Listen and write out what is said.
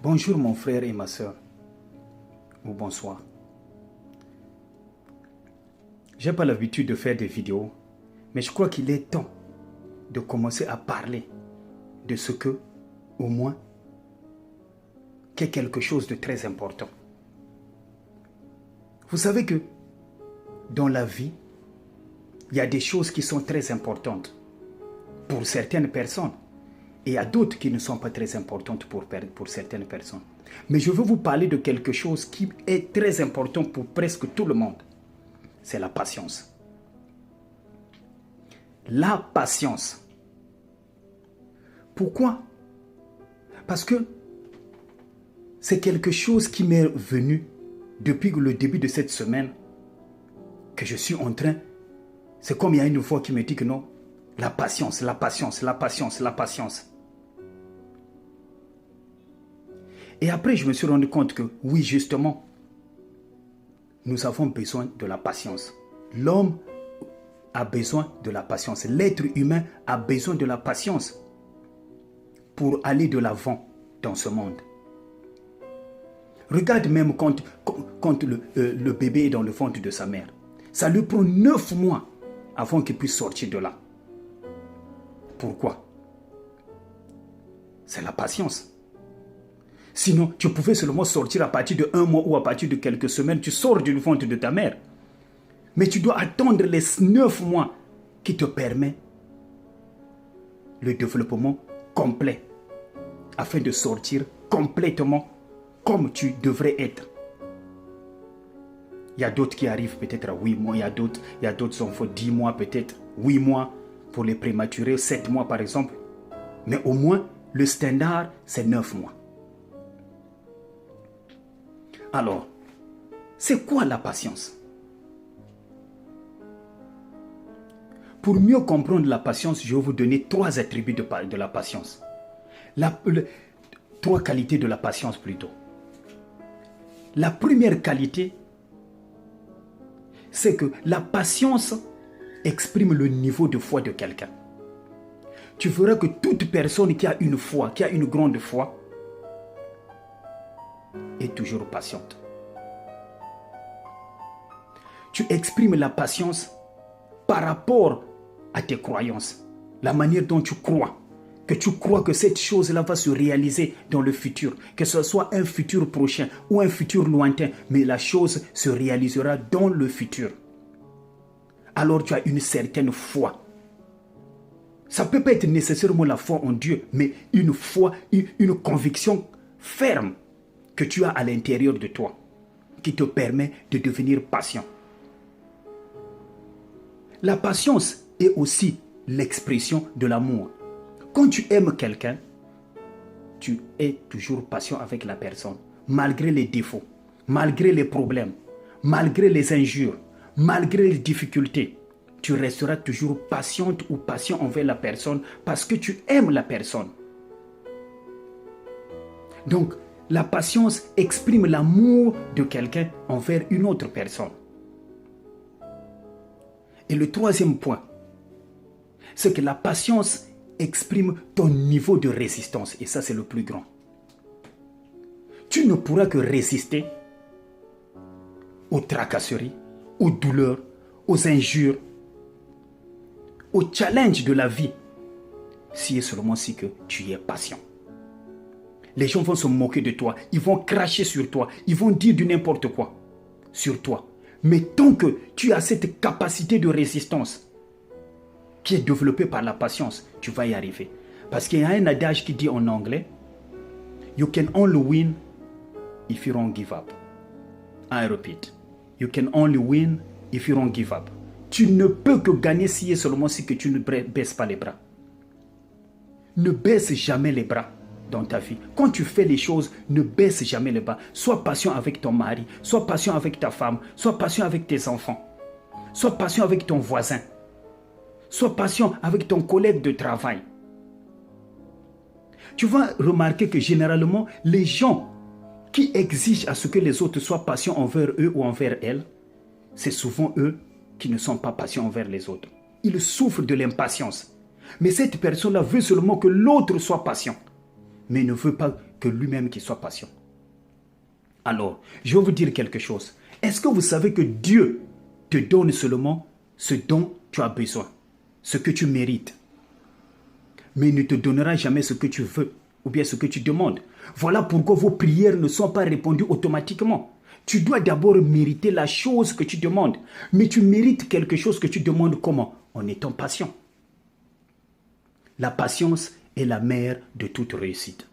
Bonjour mon frère et ma soeur, ou bonsoir. J'ai pas l'habitude de faire des vidéos, mais je crois qu'il est temps de commencer à parler de ce que, au moins, qu'est quelque chose de très important. Vous savez que dans la vie, il y a des choses qui sont très importantes pour certaines personnes et il y a d'autres qui ne sont pas très importantes pour certaines personnes. Mais je veux vous parler de quelque chose qui est très important pour presque tout le monde. C'est la patience. La patience. Pourquoi? Parce que c'est quelque chose qui m'est venu depuis le début de cette semaine que je suis en train. C'est comme il y a une voix qui me dit que non, la patience, la patience, la patience, la patience. Et après, je me suis rendu compte que oui, justement, nous avons besoin de la patience. L'homme a besoin de la patience. L'être humain a besoin de la patience pour aller de l'avant dans ce monde. Regarde même quand le bébé est dans le ventre de sa mère. Ça lui prend 9 mois avant qu'il puisse sortir de là. Pourquoi? C'est la patience. Sinon, tu pouvais seulement sortir à partir de 1 mois ou à partir de quelques semaines. Tu sors du ventre de ta mère. Mais tu dois attendre les 9 mois qui te permet le développement complet afin de sortir complètement comme tu devrais être. Il y a d'autres qui arrivent peut-être à 8 mois, il y a d'autres enfants 10 mois peut-être, 8 mois pour les prématurés, 7 mois par exemple. Mais au moins, le standard, c'est 9 mois. Alors, c'est quoi la patience? Pour mieux comprendre la patience, je vais vous donner 3 attributs de la patience. 3 qualités de la patience plutôt. La première qualité, c'est que la patience exprime le niveau de foi de quelqu'un. Tu verras que toute personne qui a une foi, qui a une grande foi, est toujours patiente. Tu exprimes la patience par rapport à tes croyances, la manière dont tu crois que cette chose-là va se réaliser dans le futur, que ce soit un futur prochain ou un futur lointain, mais la chose se réalisera dans le futur. Alors tu as une certaine foi. Ça peut pas être nécessairement la foi en Dieu, mais une foi, une conviction ferme que tu as à l'intérieur de toi, qui te permet de devenir patient. La patience est aussi l'expression de l'amour. Quand tu aimes quelqu'un, tu es toujours patient avec la personne, malgré les défauts, malgré les problèmes, malgré les injures, malgré les difficultés. Tu resteras toujours patiente ou patient envers la personne parce que tu aimes la personne. Donc, la patience exprime l'amour de quelqu'un envers une autre personne. Et le troisième point, c'est que la patience exprime ton niveau de résistance. Et ça, c'est le plus grand. Tu ne pourras que résister aux tracasseries, aux douleurs, aux injures, aux challenges de la vie, si et seulement si que tu es patient. Les gens vont se moquer de toi, ils vont cracher sur toi, ils vont dire du n'importe quoi sur toi. Mais tant que tu as cette capacité de résistance qui est développée par la patience, tu vas y arriver. Parce qu'il y a un adage qui dit en anglais, you can only win if you don't give up. I repeat, you can only win if you don't give up. Tu ne peux que gagner si et seulement si que tu ne baisses pas les bras. Ne baisse jamais les bras dans ta vie. Quand tu fais les choses, ne baisse jamais les bras. Sois patient avec ton mari, sois patient avec ta femme, sois patient avec tes enfants, sois patient avec ton voisin, sois patient avec ton collègue de travail. Tu vas remarquer que généralement, les gens qui exigent à ce que les autres soient patients envers eux ou envers elles, c'est souvent eux qui ne sont pas patients envers les autres. Ils souffrent de l'impatience. Mais cette personne-là veut seulement que l'autre soit patient. Mais ne veut pas que lui-même qui soit patient. Alors, je vais vous dire quelque chose. Est-ce que vous savez que Dieu te donne seulement ce dont tu as besoin, ce que tu mérites, mais il ne te donnera jamais ce que tu veux ou bien ce que tu demandes. Voilà pourquoi vos prières ne sont pas répondues automatiquement. Tu dois d'abord mériter la chose que tu demandes, mais tu mérites quelque chose que tu demandes comment? En étant patient. La patience est la mère de toute réussite.